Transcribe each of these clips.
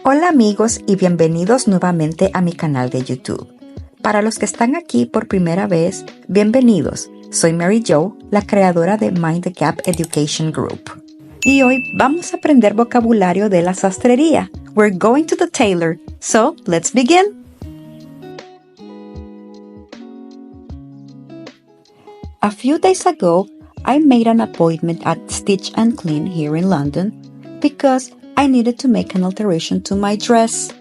Hola amigos y bienvenidos nuevamente a mi canal de YouTube. Para los que están aquí por primera vez, bienvenidos. Soy Mary Jo, la creadora de Mind the Gap Education Group. Y hoy vamos a aprender vocabulario de la sastrería. We're going to the tailor, so let's begin. A few days ago, I made an appointment at Stitch and Clean here in London because I needed to make an alteration to my dress.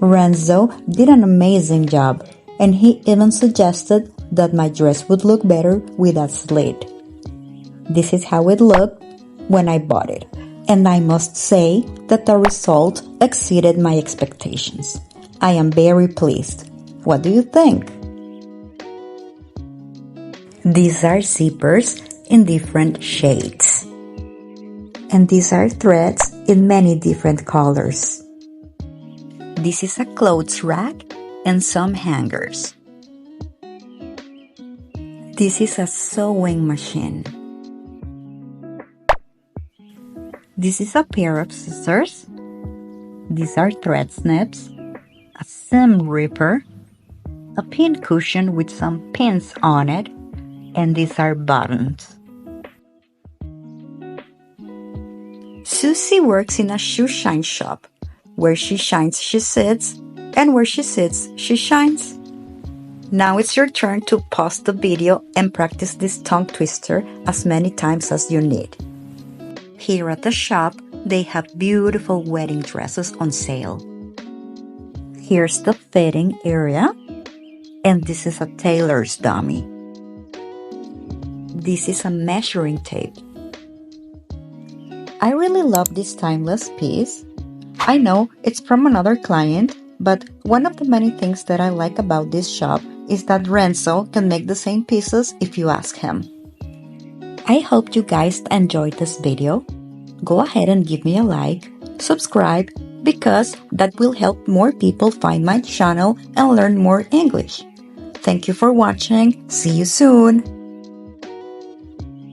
Renzo did an amazing job, and he even suggested that my dress would look better with a slit. This is how it looked when I bought it, and I must say that the result exceeded my expectations. I am very pleased. What do you think? These are zippers in different shades. And these are threads in many different colors. This is a clothes rack and some hangers. This is a sewing machine. This is a pair of scissors. These are thread snips, a seam ripper, a pin cushion with some pins on it, and these are buttons. Susie works in a shoe shine shop. Where she shines, she sits, and where she sits, she shines. Now it's your turn to pause the video and practice this tongue twister as many times as you need. Here at the shop, they have beautiful wedding dresses on sale. Here's the fitting area, and this is a tailor's dummy. This is a measuring tape. I really love this timeless piece. I know it's from another client, but one of the many things that I like about this shop is that Renzo can make the same pieces if you ask him. I hope you guys enjoyed this video. Go ahead and give me a like, subscribe, because that will help more people find my channel and learn more English. Thank you for watching. See you soon.